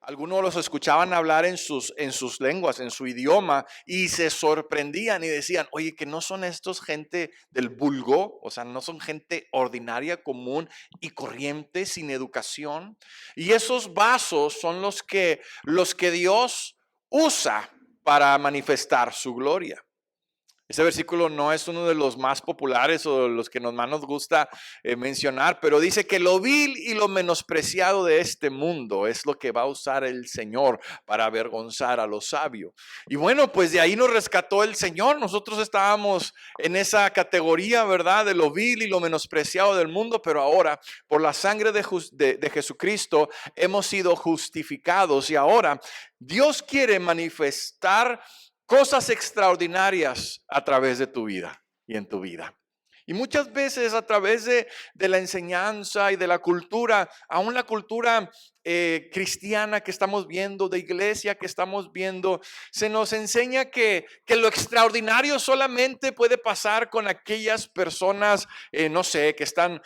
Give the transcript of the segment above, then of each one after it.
Algunos los escuchaban hablar en sus lenguas, en su idioma, y se sorprendían y decían, oye, que no son estos gente del vulgo, o sea, no son gente ordinaria, común y corriente, sin educación. Y esos vasos son los que Dios usa para manifestar su gloria. Ese versículo no es uno de los más populares o los que más nos gusta mencionar, pero dice que lo vil y lo menospreciado de este mundo es lo que va a usar el Señor para avergonzar a los sabios. Y bueno, pues de ahí nos rescató el Señor. Nosotros estábamos en esa categoría, ¿verdad? De lo vil y lo menospreciado del mundo, pero ahora por la sangre de Jesucristo hemos sido justificados y ahora Dios quiere manifestar cosas extraordinarias a través de tu vida y en tu vida. Y muchas veces a través de la enseñanza y de la cultura, aún la cultura cristiana que estamos viendo, de iglesia que estamos viendo, se nos enseña que lo extraordinario solamente puede pasar con aquellas personas, no sé, que están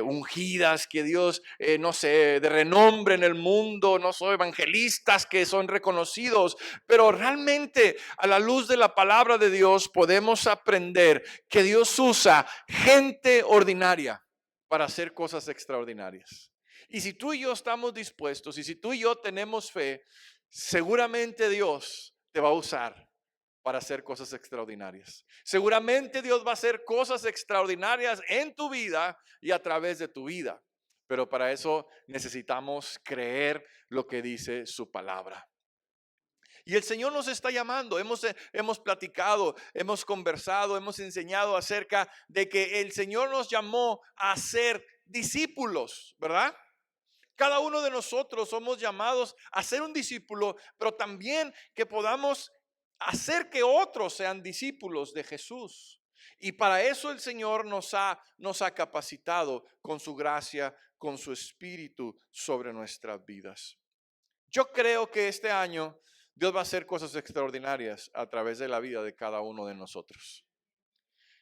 ungidas, que Dios, no sé, de renombre en el mundo, no son evangelistas que son reconocidos, pero realmente a la luz de la palabra de Dios podemos aprender que Dios usa gente ordinaria para hacer cosas extraordinarias. Y si tú y yo estamos dispuestos y si tú y yo tenemos fe, seguramente Dios te va a usar para hacer cosas extraordinarias. Seguramente Dios va a hacer cosas extraordinarias en tu vida y a través de tu vida. Pero para eso necesitamos creer lo que dice su palabra. Y el Señor nos está llamando, hemos platicado, hemos conversado, hemos enseñado acerca de que el Señor nos llamó a ser discípulos, ¿verdad? Cada uno de nosotros somos llamados a ser un discípulo, pero también que podamos hacer que otros sean discípulos de Jesús. Y para eso el Señor nos ha capacitado con su gracia, con su espíritu sobre nuestras vidas. Yo creo que este año Dios va a hacer cosas extraordinarias a través de la vida de cada uno de nosotros.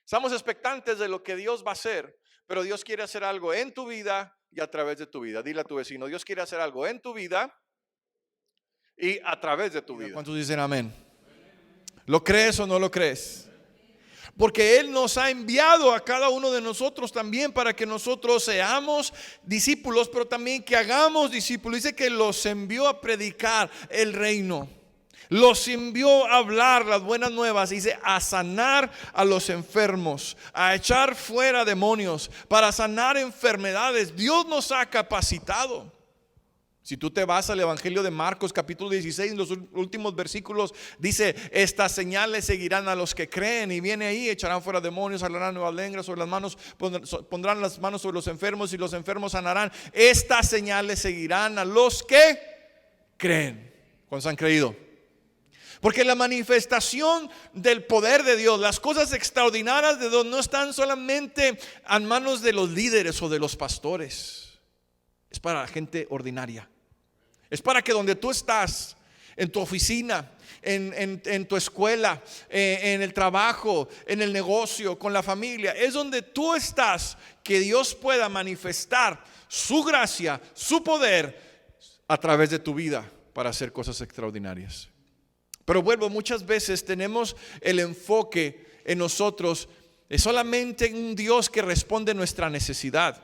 Estamos expectantes de lo que Dios va a hacer, pero Dios quiere hacer algo en tu vida y a través de tu vida. Dile a tu vecino, Dios quiere hacer algo en tu vida y a través de tu vida. ¿Cuántos dicen amén? ¿Lo crees o no lo crees? Porque Él nos ha enviado a cada uno de nosotros también para que nosotros seamos discípulos, pero también que hagamos discípulos. Dice que los envió a predicar el reino. Los envió a hablar las buenas nuevas, dice, a sanar a los enfermos, a echar fuera demonios, para sanar enfermedades. Dios nos ha capacitado. Si tú te vas al Evangelio de Marcos capítulo 16, en los últimos versículos dice, estas señales seguirán a los que creen, y viene ahí, echarán fuera demonios, hablarán nuevas lenguas, sobre las manos pondrán las manos sobre los enfermos y los enfermos sanarán. Estas señales seguirán a los que creen. ¿Cuántos han creído? Porque la manifestación del poder de Dios, las cosas extraordinarias de Dios no están solamente en manos de los líderes o de los pastores. Es para la gente ordinaria. Es para que donde tú estás, en tu oficina, en tu escuela, en el trabajo, en el negocio, con la familia, es donde tú estás, que Dios pueda manifestar su gracia, su poder a través de tu vida para hacer cosas extraordinarias. Pero vuelvo, muchas veces tenemos el enfoque en nosotros es solamente un Dios que responde nuestra necesidad.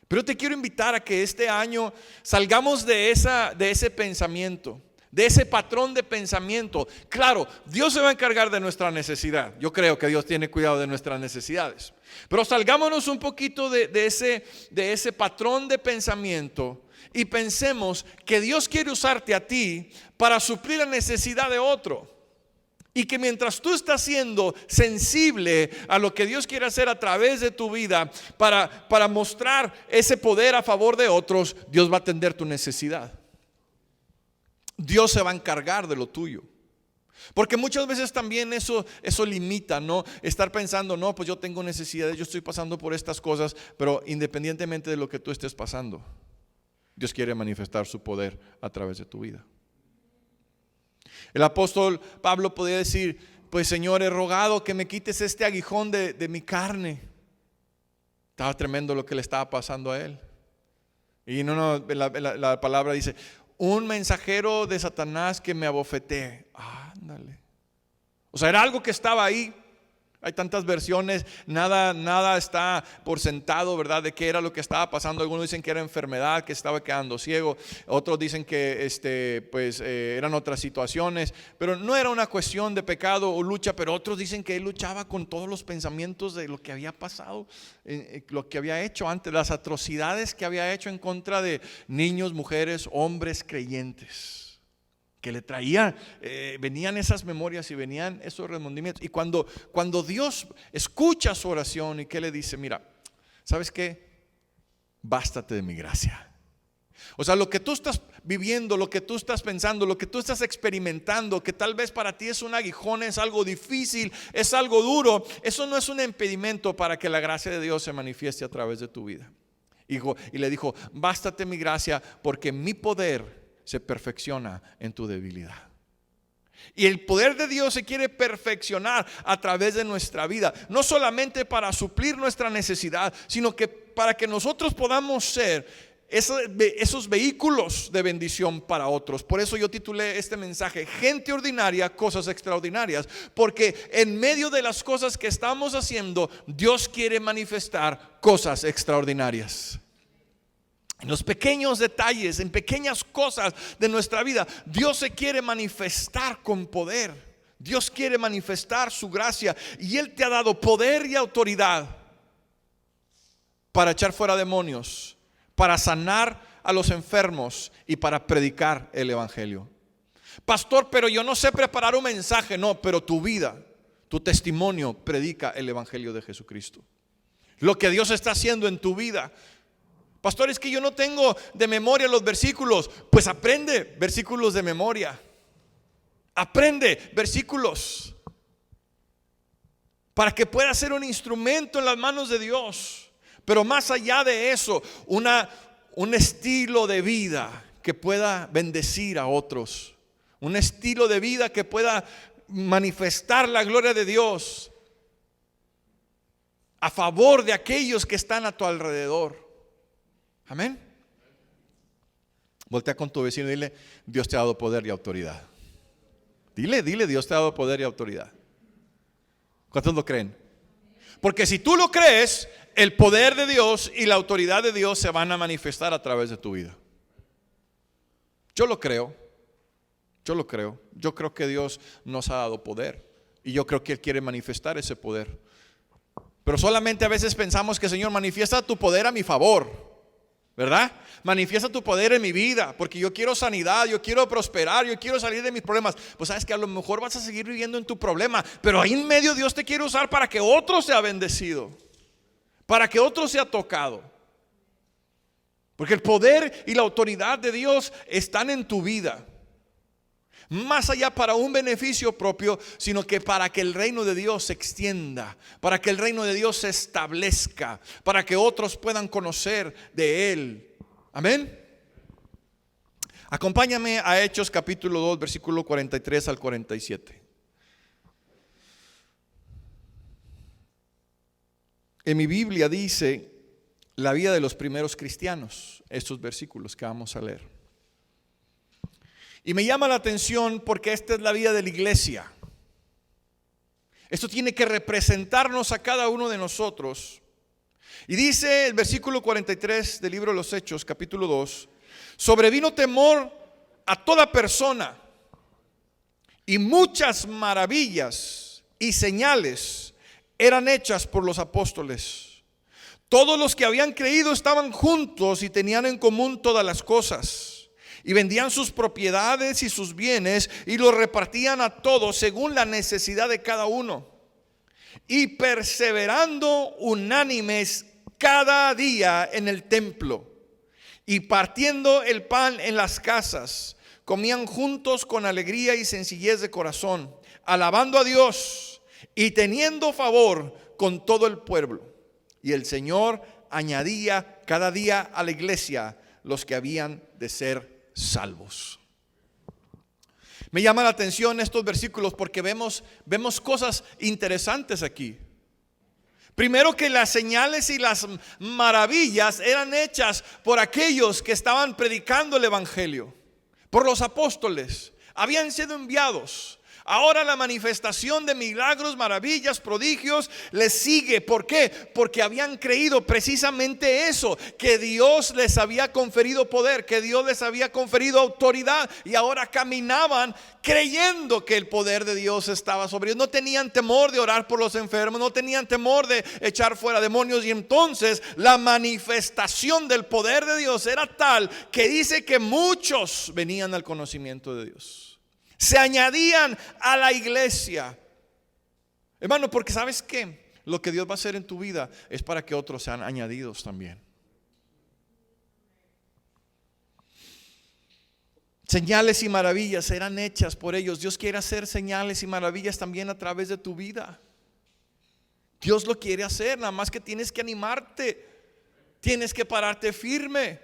Pero te quiero invitar a que este año salgamos de ese pensamiento, de ese patrón de pensamiento. Claro, Dios se va a encargar de nuestra necesidad. Yo creo que Dios tiene cuidado de nuestras necesidades. Pero salgámonos un poquito de ese patrón de pensamiento y pensemos que Dios quiere usarte a ti para suplir la necesidad de otro. Y que mientras tú estás siendo sensible a lo que Dios quiere hacer a través de tu vida para mostrar ese poder a favor de otros, Dios va a atender tu necesidad. Dios se va a encargar de lo tuyo. Porque muchas veces también eso limita, ¿no? Estar pensando, no, pues yo tengo necesidades, yo estoy pasando por estas cosas, pero independientemente de lo que tú estés pasando, Dios quiere manifestar su poder a través de tu vida. El apóstol Pablo podía decir, pues Señor, he rogado que me quites este aguijón de mi carne. Estaba tremendo lo que le estaba pasando a él. Y la palabra dice, un mensajero de Satanás que me abofetee. Ándale. O sea, era algo que estaba ahí. Hay tantas versiones, nada está por sentado, ¿verdad? De qué era lo que estaba pasando. Algunos dicen que era enfermedad, que estaba quedando ciego. Otros dicen que eran otras situaciones. Pero no era una cuestión de pecado o lucha. Pero otros dicen que él luchaba con todos los pensamientos de lo que había pasado, lo que había hecho antes, las atrocidades que había hecho en contra de niños, mujeres, hombres creyentes. Que le traían, venían esas memorias y venían esos remordimientos. Y cuando Dios escucha su oración y que le dice, mira, ¿sabes qué? Bástate de mi gracia. O sea, lo que tú estás viviendo, lo que tú estás pensando, lo que tú estás experimentando, que tal vez para ti es un aguijón, es algo difícil, es algo duro, eso no es un impedimento para que la gracia de Dios se manifieste a través de tu vida. Y le dijo, bástate mi gracia, porque mi poder se perfecciona en tu debilidad. Y el poder de Dios se quiere perfeccionar a través de nuestra vida, no solamente para suplir nuestra necesidad, sino que para que nosotros podamos ser esos vehículos de bendición para otros. Por eso yo titulé este mensaje, gente ordinaria, cosas extraordinarias, porque en medio de las cosas que estamos haciendo, Dios quiere manifestar cosas extraordinarias. En los pequeños detalles, en pequeñas cosas de nuestra vida, Dios se quiere manifestar con poder. Dios quiere manifestar su gracia y Él te ha dado poder y autoridad para echar fuera demonios, para sanar a los enfermos y para predicar el evangelio. Pastor, pero yo no sé preparar un mensaje. No, pero tu vida, tu testimonio predica el evangelio de Jesucristo. Lo que Dios está haciendo en tu vida. Pastor, es que yo no tengo de memoria los versículos. Pues aprende versículos de memoria. Aprende versículos para que pueda ser un instrumento en las manos de Dios. Pero más allá de eso, un estilo de vida que pueda bendecir a otros. Un estilo de vida que pueda manifestar la gloria de Dios a favor de aquellos que están a tu alrededor. Amén. Voltea con tu vecino y dile, Dios te ha dado poder y autoridad. Dile, Dios te ha dado poder y autoridad. ¿Cuántos lo creen? Porque si tú lo crees, el poder de Dios y la autoridad de Dios se van a manifestar a través de tu vida. Yo lo creo. Yo creo que Dios nos ha dado poder y yo creo que Él quiere manifestar ese poder. Pero solamente a veces pensamos que, Señor, manifiesta tu poder a mi favor, ¿verdad? Manifiesta tu poder en mi vida, porque yo quiero sanidad, yo quiero prosperar, yo quiero salir de mis problemas. Pues sabes que a lo mejor vas a seguir viviendo en tu problema, pero ahí en medio Dios te quiere usar para que otro sea bendecido, para que otro sea tocado. Porque el poder y la autoridad de Dios están en tu vida. Más allá para un beneficio propio, sino que para que el reino de Dios se extienda, para que el reino de Dios se establezca, para que otros puedan conocer de Él. Amén. Acompáñame a Hechos capítulo 2, versículo 43 al 47. En mi Biblia dice la vida de los primeros cristianos, estos versículos que vamos a leer. Y me llama la atención porque esta es la vida de la iglesia. Esto tiene que representarnos a cada uno de nosotros. Y dice el versículo 43 del libro de los Hechos, capítulo 2: sobrevino temor a toda persona, y muchas maravillas y señales eran hechas por los apóstoles. Todos los que habían creído estaban juntos y tenían en común todas las cosas. Y vendían sus propiedades y sus bienes y los repartían a todos según la necesidad de cada uno. Y perseverando unánimes cada día en el templo y partiendo el pan en las casas, comían juntos con alegría y sencillez de corazón, alabando a Dios y teniendo favor con todo el pueblo. Y el Señor añadía cada día a la iglesia los que habían de ser salvos. Me llama la atención estos versículos porque vemos cosas interesantes aquí. Primero, que las señales y las maravillas eran hechas por aquellos que estaban predicando el evangelio. por los apóstoles, habían sido enviados. Ahora la manifestación de milagros, maravillas, prodigios les sigue. ¿Por qué? Porque habían creído precisamente eso, que Dios les había conferido poder, que Dios les había conferido autoridad, y ahora caminaban creyendo que el poder de Dios estaba sobre ellos. No tenían temor de orar por los enfermos, no tenían temor de echar fuera demonios, y entonces la manifestación del poder de Dios era tal que dice que muchos venían al conocimiento de Dios. Se añadían a la iglesia. Hermano, porque ¿sabes qué? Lo que Dios va a hacer en tu vida es para que otros sean añadidos también. Señales y maravillas serán hechas por ellos. Dios quiere hacer señales y maravillas también a través de tu vida. Dios lo quiere hacer, nada más que tienes que animarte. Tienes que pararte firme.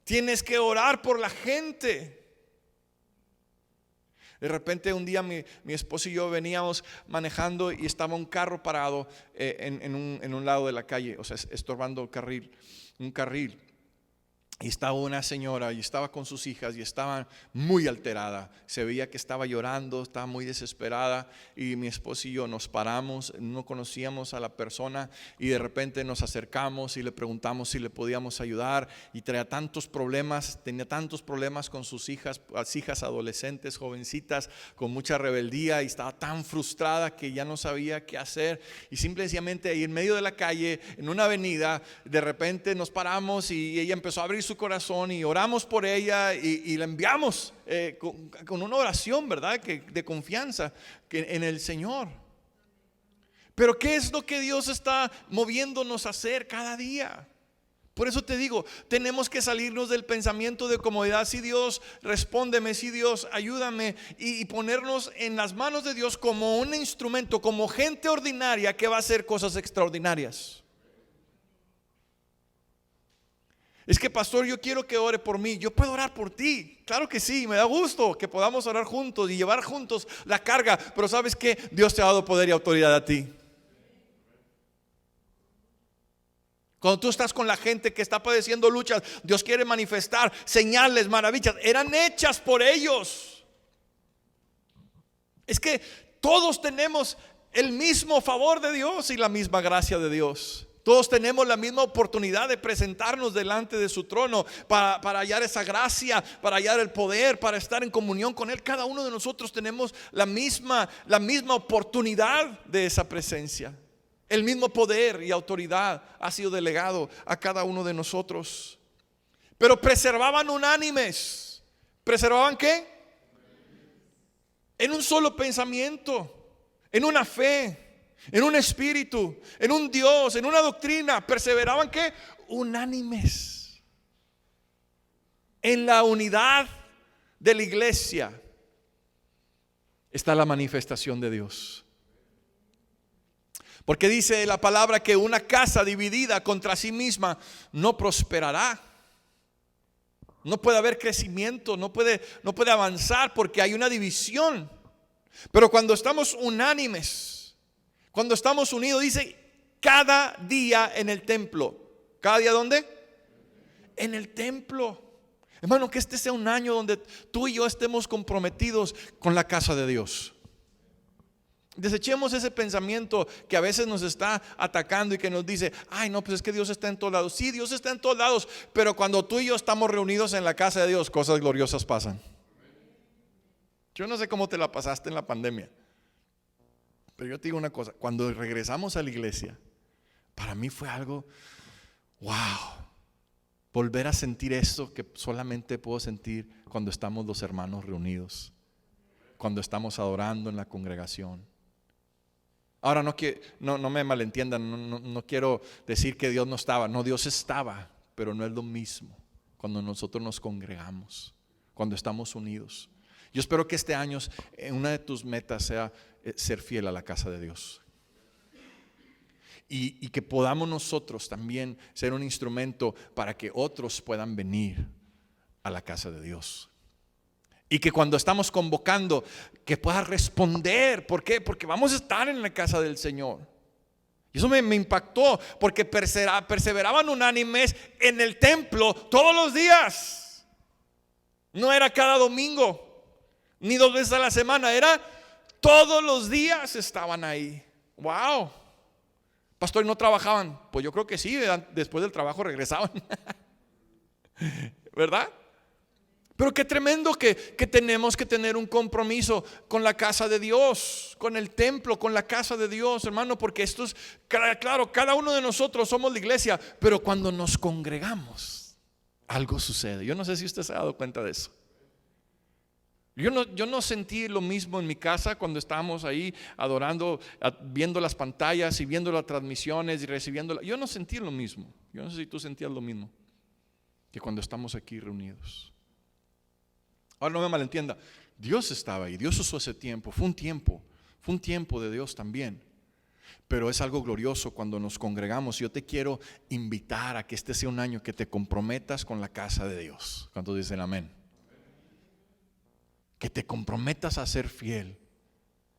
Tienes que orar por la gente. De repente un día mi esposo y yo veníamos manejando y estaba un carro parado en un lado de la calle, o sea, estorbando un carril. Y estaba una señora y estaba con sus hijas y estaba muy alterada. Se veía que estaba llorando, estaba muy desesperada. Y mi esposo y yo nos paramos, no conocíamos a la persona, y de repente nos acercamos y le preguntamos si le podíamos ayudar. Y tenía tantos problemas con sus hijas, las hijas adolescentes, jovencitas, con mucha rebeldía, y estaba tan frustrada que ya no sabía qué hacer. Y simplemente ahí en medio de la calle, en una avenida, de repente nos paramos y ella empezó a abrir su corazón y oramos por ella y la enviamos con una oración, ¿verdad? De confianza en el Señor. Pero ¿qué es lo que Dios está moviéndonos a hacer cada día? Por eso te digo, tenemos que salirnos del pensamiento de comodidad. Si Dios, respóndeme, si Dios, ayúdame, y ponernos en las manos de Dios como un instrumento, como gente ordinaria que va a hacer cosas extraordinarias. Es que, pastor, yo quiero que ore por mí. Yo puedo orar por ti, claro que sí, me da gusto que podamos orar juntos y llevar juntos la carga. Pero ¿sabes qué? Dios te ha dado poder y autoridad a ti. Cuando tú estás con la gente que está padeciendo luchas, Dios quiere manifestar señales, maravillas. Eran hechas por ellos. Es que todos tenemos el mismo favor de Dios y la misma gracia de Dios. Todos tenemos la misma oportunidad de presentarnos delante de su trono para hallar esa gracia, para hallar el poder, para estar en comunión con Él. Cada uno de nosotros tenemos la misma oportunidad de esa presencia. El mismo poder y autoridad ha sido delegado a cada uno de nosotros. Pero preservaban unánimes. ¿Preservaban qué? En un solo pensamiento, en una fe, en un espíritu, en un Dios, en una doctrina. Perseveraban ¿qué? Unánimes. En la unidad de la iglesia está la manifestación de Dios. Porque dice la palabra que una casa dividida contra sí misma no prosperará. No puede haber crecimiento, no puede avanzar porque hay una división. Pero cuando estamos unánimes, cuando estamos unidos, dice cada día en el templo. ¿Cada día dónde? En el templo. Hermano, que este sea un año donde tú y yo estemos comprometidos con la casa de Dios. Desechemos ese pensamiento que a veces nos está atacando y que nos dice: ay, no, pues es que Dios está en todos lados. Sí, Dios está en todos lados, pero cuando tú y yo estamos reunidos en la casa de Dios, cosas gloriosas pasan. Yo no sé cómo te la pasaste en la pandemia, pero yo te digo una cosa: cuando regresamos a la iglesia, para mí fue algo, wow, volver a sentir eso que solamente puedo sentir cuando estamos los hermanos reunidos, cuando estamos adorando en la congregación. Ahora no me malentiendan, no quiero decir que Dios no estaba. No, Dios estaba, pero no es lo mismo cuando nosotros nos congregamos, cuando estamos unidos. Yo espero que este año una de tus metas sea ser fiel a la casa de Dios. Y que podamos nosotros también ser un instrumento para que otros puedan venir a la casa de Dios. Y que cuando estamos convocando, que puedas responder. ¿Por qué? Porque vamos a estar en la casa del Señor. Y eso me impactó, porque perseveraban unánimes en el templo todos los días. No era cada domingo, ni 2 veces a la semana, era todos los días estaban ahí. Wow. Pastor, ¿y no trabajaban? Pues yo creo que sí, después del trabajo regresaban. ¿Verdad? Pero qué tremendo que tenemos que tener un compromiso con la casa de Dios, con el templo, con la casa de Dios, hermano, porque esto es, claro, cada uno de nosotros somos la iglesia, pero cuando nos congregamos, algo sucede. Yo no sé si usted se ha dado cuenta de eso. Yo no sentí lo mismo en mi casa cuando estábamos ahí adorando, viendo las pantallas y viendo las transmisiones y recibiendo. Yo no sentí lo mismo. Yo no sé si tú sentías lo mismo que cuando estamos aquí reunidos. Ahora no me malentienda, Dios estaba ahí, Dios usó ese tiempo, fue un tiempo de Dios también. Pero es algo glorioso cuando nos congregamos. Yo te quiero invitar a que este sea un año que te comprometas con la casa de Dios. ¿Cuántos dicen amén? Que te comprometas a ser fiel.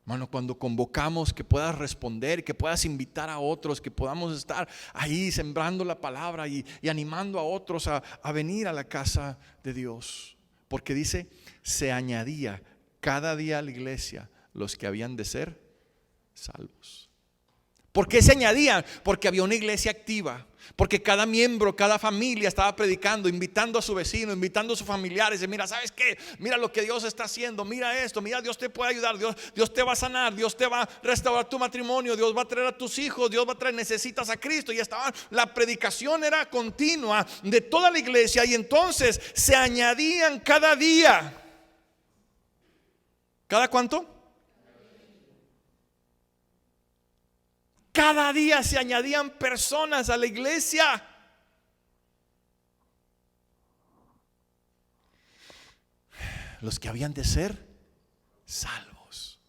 Hermano, cuando convocamos, que puedas responder, que puedas invitar a otros, que podamos estar ahí sembrando la palabra y animando a otros a venir a la casa de Dios. Porque dice, se añadía cada día a la iglesia los que habían de ser salvos. ¿Por qué se añadían? Porque había una iglesia activa. Porque cada miembro, cada familia estaba predicando, invitando a su vecino, invitando a sus familiares. Y mira, ¿sabes qué? Mira lo que Dios está haciendo. Mira esto, mira, Dios te puede ayudar. Dios te va a sanar. Dios te va a restaurar tu matrimonio. Dios va a traer a tus hijos. Dios va a traer, necesitas a Cristo. Y estaban, la predicación era continua de toda la iglesia. Y entonces se añadían cada día. ¿Cada cuánto? Cada día se añadían personas a la iglesia. Los que habían de ser salvos.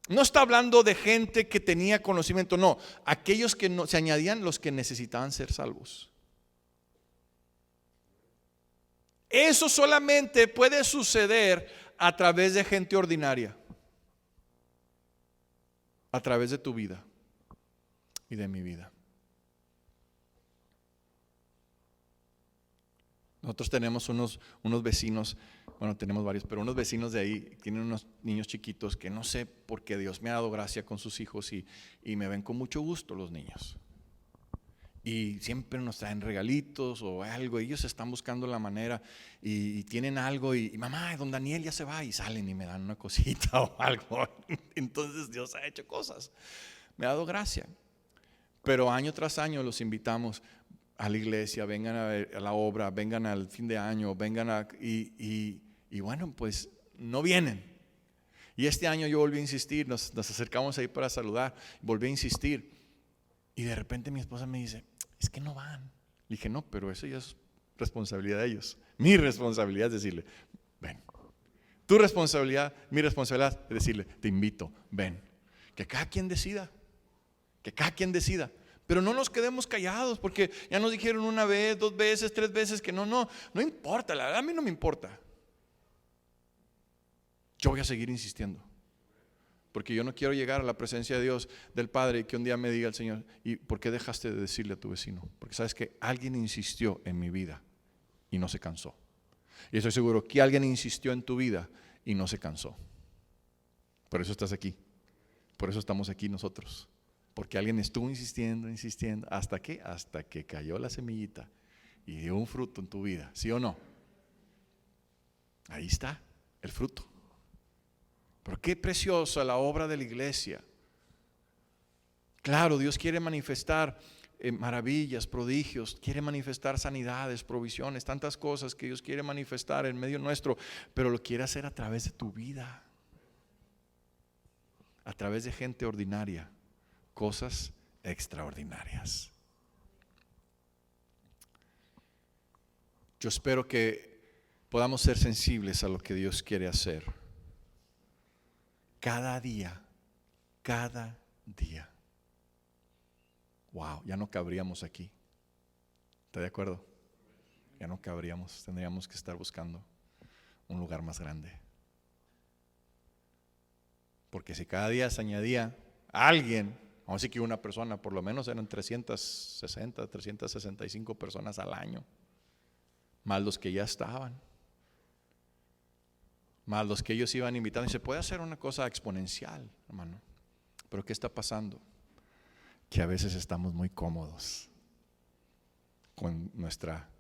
No está hablando de gente que tenía conocimiento, no. Aquellos que no, se añadían los que necesitaban ser salvos. Eso solamente puede suceder a través de gente ordinaria. A través de tu vida y de mi vida. Nosotros tenemos unos vecinos, bueno, tenemos varios, pero unos vecinos de ahí tienen unos niños chiquitos que no sé por qué Dios me ha dado gracia con sus hijos y me ven con mucho gusto los niños. Y siempre nos traen regalitos o algo. Ellos están buscando la manera y tienen algo. Y mamá, don Daniel ya se va. Y salen y me dan una cosita o algo. Entonces Dios ha hecho cosas. Me ha dado gracia. Pero año tras año los invitamos a la iglesia. Vengan a la obra. Vengan al fin de año. Vengan y bueno, pues no vienen. Y este año yo volví a insistir. Nos acercamos ahí para saludar. Volví a insistir. Y de repente mi esposa me dice, es que no van. Le dije, no, pero eso ya es responsabilidad de ellos. Mi responsabilidad es decirle, ven. Tu responsabilidad, mi responsabilidad es decirle, te invito, ven. Que cada quien decida. Que cada quien decida. Pero no nos quedemos callados porque ya nos dijeron una vez, 2 veces, 3 veces que no importa. La verdad a mí no me importa. Yo voy a seguir insistiendo. Porque yo no quiero llegar a la presencia de Dios, del Padre, y que un día me diga el Señor, ¿y por qué dejaste de decirle a tu vecino? Porque sabes que alguien insistió en mi vida y no se cansó. Y estoy seguro que alguien insistió en tu vida y no se cansó. Por eso estás aquí. Por eso estamos aquí nosotros. Porque alguien estuvo insistiendo, ¿hasta qué? Hasta que cayó la semillita y dio un fruto en tu vida, ¿sí o no? Ahí está el fruto. Pero qué preciosa la obra de la iglesia. Claro, Dios quiere manifestar maravillas, prodigios, quiere manifestar sanidades, provisiones, tantas cosas que Dios quiere manifestar en medio nuestro, pero lo quiere hacer a través de tu vida, a través de gente ordinaria, cosas extraordinarias. Yo espero que podamos ser sensibles a lo que Dios quiere hacer. Cada día. Wow, ya no cabríamos aquí. ¿Está de acuerdo? Ya no cabríamos, tendríamos que estar buscando un lugar más grande. Porque si cada día se añadía a alguien, vamos a decir que una persona, por lo menos eran 365 personas al año. más los que ya estaban, más los que ellos iban invitando. Y se puede hacer una cosa exponencial, hermano. Pero ¿qué está pasando? Que a veces estamos muy cómodos con nuestra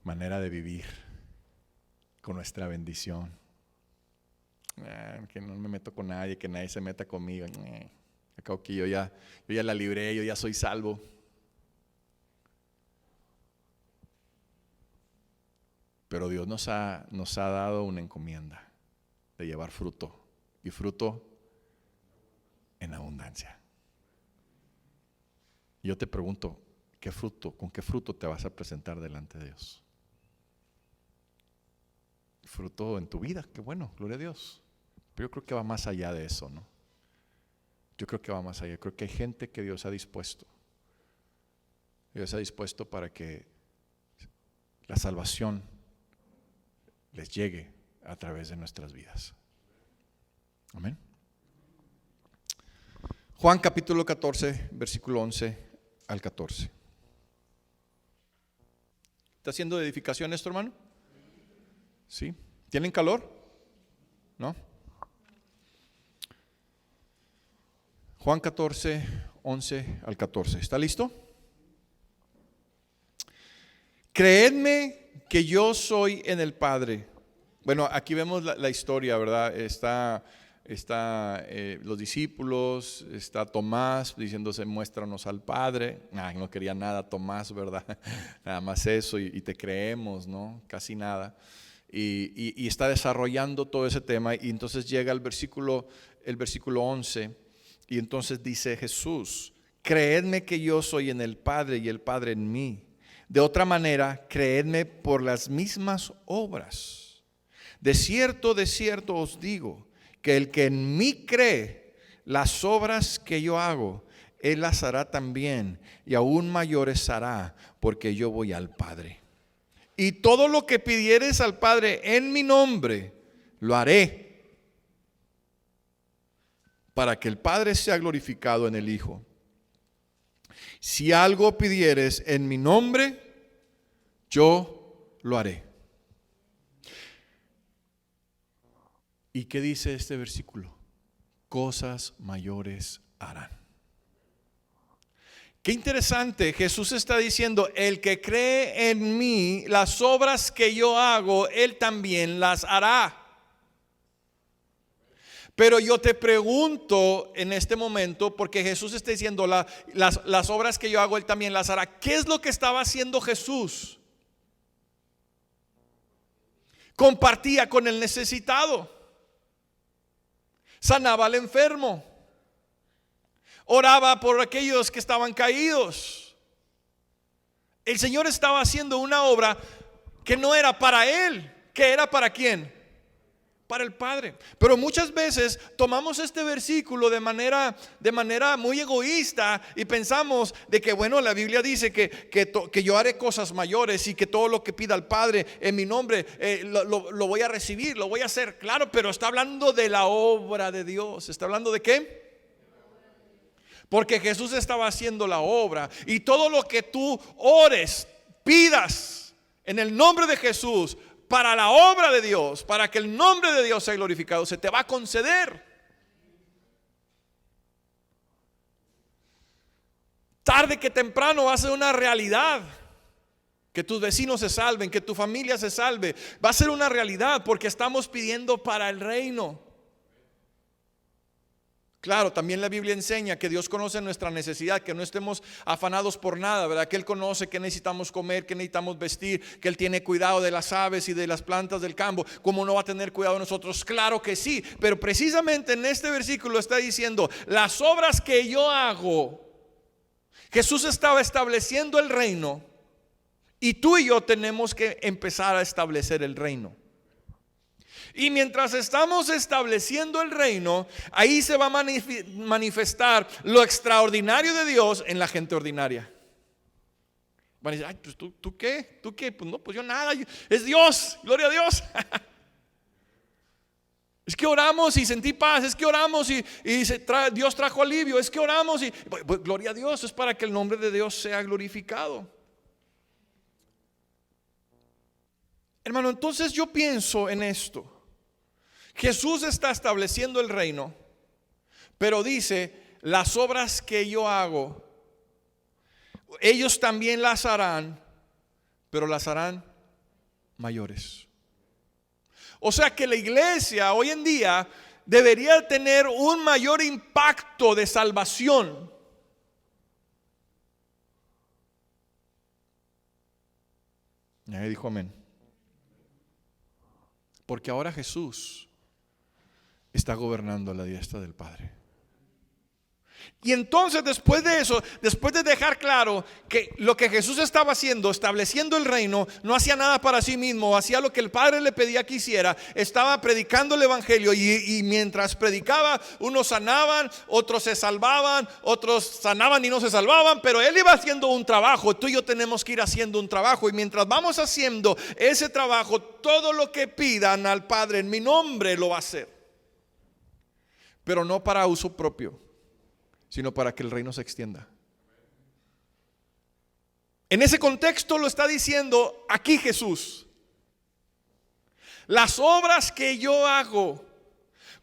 manera de vivir, con nuestra bendición. Que no me meto con nadie, que nadie se meta conmigo. Acabo que yo ya la libré, yo ya soy salvo. Pero Dios nos ha dado una encomienda de llevar fruto, y fruto en abundancia. Yo te pregunto, ¿qué fruto, con qué fruto te vas a presentar delante de Dios? Fruto en tu vida, qué bueno, gloria a Dios. Pero yo creo que va más allá de eso, ¿no? Yo creo que va más allá. Creo que hay gente que Dios ha dispuesto. Dios ha dispuesto para que la salvación les llegue a través de nuestras vidas. Amén. Juan capítulo 14, versículo 11 al 14. ¿Está haciendo edificación esto, hermano? ¿Sí? ¿Tienen calor? ¿No? Juan 14, 11 al 14. ¿Está listo? Creedme que yo soy en el Padre. Bueno, aquí vemos la historia, ¿verdad? Está los discípulos, está Tomás diciéndose, muéstranos al Padre. No quería nada Tomás, ¿verdad? Nada más eso y te creemos, ¿no? Casi nada. Y está desarrollando todo ese tema, y entonces llega el versículo 11, y entonces dice Jesús: creedme que yo soy en el Padre y el Padre en mí. De otra manera, creedme por las mismas obras. De cierto os digo, que el que en mí cree, las obras que yo hago, él las hará también, y aún mayores hará, porque yo voy al Padre. Y todo lo que pidieres al Padre en mi nombre, lo haré, para que el Padre sea glorificado en el Hijo. Si algo pidieres en mi nombre, yo lo haré. ¿Y qué dice este versículo? Cosas mayores harán. Qué interesante, Jesús está diciendo, el que cree en mí, las obras que yo hago, él también las hará. Pero yo te pregunto en este momento, porque Jesús está diciendo, las obras que yo hago, él también las hará. ¿Qué es lo que estaba haciendo Jesús? Compartía con el necesitado, sanaba al enfermo, oraba por aquellos que estaban caídos. El Señor estaba haciendo una obra que no era para Él, que era para ¿quién? Para el Padre. Pero muchas veces tomamos este versículo de manera muy egoísta y pensamos de que, bueno, la Biblia dice que yo haré cosas mayores y que todo lo que pida al Padre en mi nombre lo voy a recibir, lo voy a hacer. Claro, pero está hablando de la obra de Dios. ¿Está hablando de qué? Porque Jesús estaba haciendo la obra, y todo lo que tú ores, pidas en el nombre de Jesús para la obra de Dios, para que el nombre de Dios sea glorificado, se te va a conceder. Tarde que temprano va a ser una realidad. Que tus vecinos se salven, que tu familia se salve, va a ser una realidad, porque estamos pidiendo para el reino. Claro, también la Biblia enseña que Dios conoce nuestra necesidad, que no estemos afanados por nada, ¿verdad? Que Él conoce que necesitamos comer, que necesitamos vestir, que Él tiene cuidado de las aves y de las plantas del campo. ¿Cómo no va a tener cuidado de nosotros? Claro que sí, pero precisamente en este versículo está diciendo, las obras que yo hago, Jesús estaba estableciendo el reino, y tú y yo tenemos que empezar a establecer el reino. Y mientras estamos estableciendo el reino, ahí se va a manifestar lo extraordinario de Dios en la gente ordinaria. Van a decir, ay, pues ¿tú qué? ¿Tú qué? Pues no, pues yo nada, es Dios, gloria a Dios. Es que oramos y sentí paz, es que oramos y Dios trajo alivio, es que oramos y pues, gloria a Dios, es para que el nombre de Dios sea glorificado. Hermano, entonces yo pienso en esto. Jesús está estableciendo el reino, pero dice, las obras que yo hago, ellos también las harán, pero las harán mayores. O sea que la iglesia hoy en día debería tener un mayor impacto de salvación. Nadie dijo amén. Porque ahora Jesús está gobernando a la diestra del Padre. Y entonces después de eso, después de dejar claro que lo que Jesús estaba haciendo, estableciendo el reino, no hacía nada para sí mismo, hacía lo que el Padre le pedía que hiciera, estaba predicando el evangelio y mientras predicaba, unos sanaban, otros se salvaban, otros sanaban y no se salvaban, pero él iba haciendo un trabajo. Tú y yo tenemos que ir haciendo un trabajo, y mientras vamos haciendo ese trabajo, todo lo que pidan al Padre en mi nombre lo va a hacer. Pero no para uso propio, sino para que el reino se extienda. En ese contexto lo está diciendo aquí Jesús. Las obras que yo hago,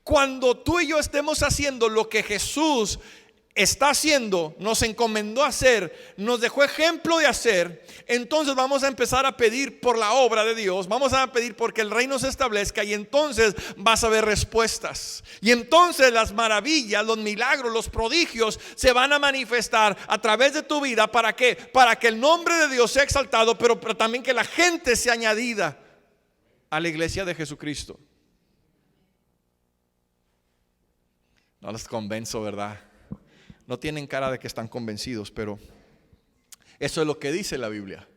cuando tú y yo estemos haciendo lo que Jesús está haciendo, nos encomendó a hacer, nos dejó ejemplo de hacer, entonces vamos a empezar a pedir por la obra de Dios, vamos a pedir porque el reino se establezca, y entonces vas a ver respuestas, y entonces las maravillas, los milagros, los prodigios se van a manifestar a través de tu vida. ¿Para qué? Para que el nombre de Dios sea exaltado, pero también que la gente sea añadida a la iglesia de Jesucristo. No los convenzo, ¿verdad? No tienen cara de que están convencidos, pero eso es lo que dice la Biblia.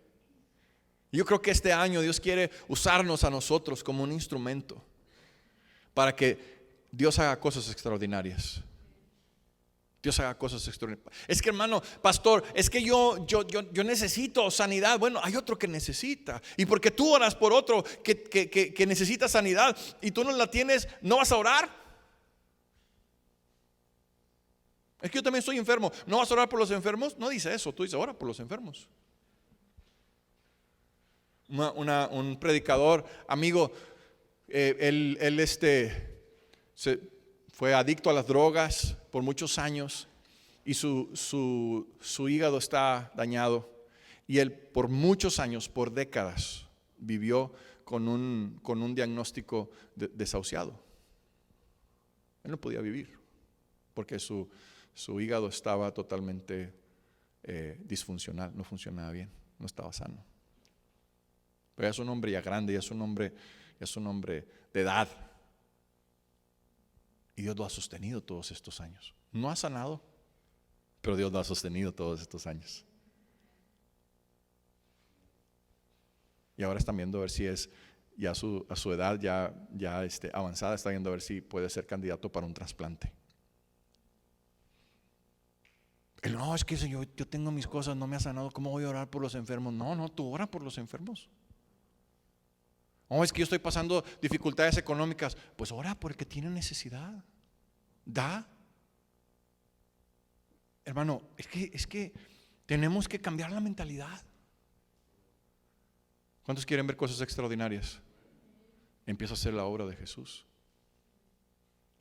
Yo creo que este año Dios quiere usarnos a nosotros como un instrumento para que Dios haga cosas extraordinarias. Dios haga cosas extraordinarias. Es que, hermano, pastor, es que yo necesito sanidad. Bueno, hay otro que necesita. Y porque tú oras por otro que necesita sanidad y tú no la tienes, ¿no vas a orar? Es que yo también estoy enfermo. ¿No vas a orar por los enfermos? No dice eso, tú dices ora por los enfermos. Un predicador, amigo, él fue adicto a las drogas por muchos años y su hígado está dañado. Y él por muchos años, por décadas, vivió con un diagnóstico desahuciado. Él no podía vivir porque su hígado estaba totalmente disfuncional, no funcionaba bien, no estaba sano. Pero ya es un hombre ya grande, ya es un hombre de edad. Y Dios lo ha sostenido todos estos años. No ha sanado, pero Dios lo ha sostenido todos estos años. Y ahora están viendo a ver si es ya a su edad ya avanzada, está viendo a ver si puede ser candidato para un trasplante. No, es que Señor, yo tengo mis cosas, no me ha sanado, ¿cómo voy a orar por los enfermos? No, tú ora por los enfermos. No, es que yo estoy pasando dificultades económicas, pues ora por el que tiene necesidad. Da. Hermano, es que tenemos que cambiar la mentalidad. ¿Cuántos quieren ver cosas extraordinarias? Empieza a hacer la obra de Jesús.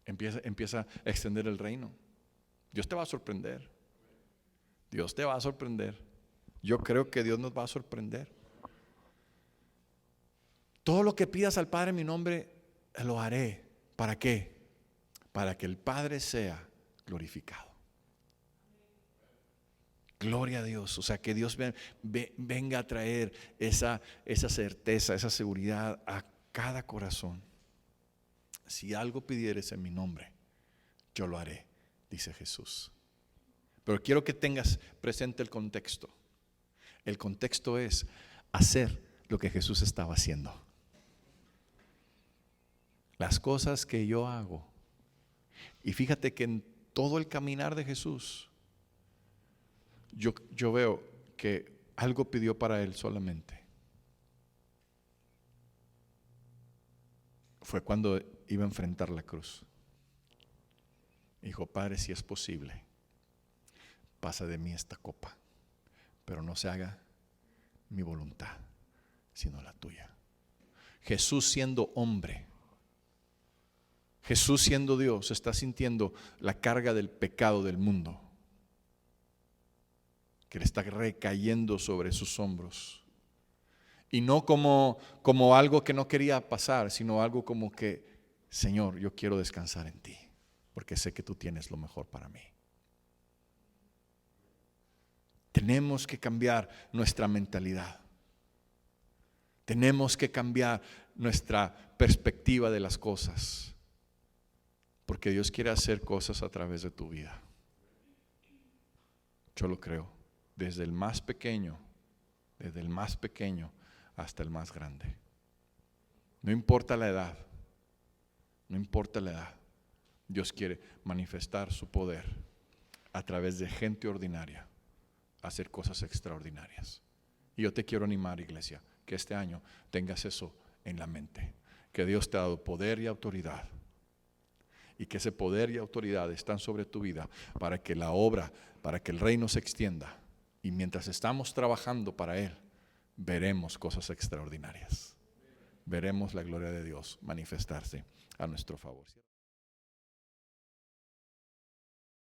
Empieza a extender el reino. Dios te va a sorprender. Dios te va a sorprender. Yo creo que Dios nos va a sorprender. Todo lo que pidas al Padre en mi nombre, lo haré. ¿Para qué? Para que el Padre sea glorificado. Gloria a Dios. O sea, que Dios venga a traer esa certeza, esa seguridad a cada corazón. Si algo pidieres en mi nombre, yo lo haré, dice Jesús. Pero quiero que tengas presente el contexto. El contexto es hacer lo que Jesús estaba haciendo. Las cosas que yo hago. Y fíjate que en todo el caminar de Jesús, yo veo que algo pidió para él solamente. Fue cuando iba a enfrentar la cruz. Dijo, Padre, si es posible, pasa de mí esta copa, pero no se haga mi voluntad, sino la tuya. Jesús siendo hombre, Jesús siendo Dios, está sintiendo la carga del pecado del mundo, que le está recayendo sobre sus hombros. Y no como algo que no quería pasar, sino algo como que, Señor, yo quiero descansar en ti, porque sé que tú tienes lo mejor para mí. Tenemos que cambiar nuestra mentalidad. Tenemos que cambiar nuestra perspectiva de las cosas, porque Dios quiere hacer cosas a través de tu vida. Yo lo creo, desde el más pequeño hasta el más grande. No importa la edad, no importa la edad. Dios quiere manifestar su poder a través de gente ordinaria, hacer cosas extraordinarias. Y yo te quiero animar, iglesia, que este año tengas eso en la mente, que Dios te ha dado poder y autoridad, y que ese poder y autoridad están sobre tu vida para que la obra, para que el reino se extienda, y mientras estamos trabajando para Él, veremos cosas extraordinarias, veremos la gloria de Dios manifestarse a nuestro favor.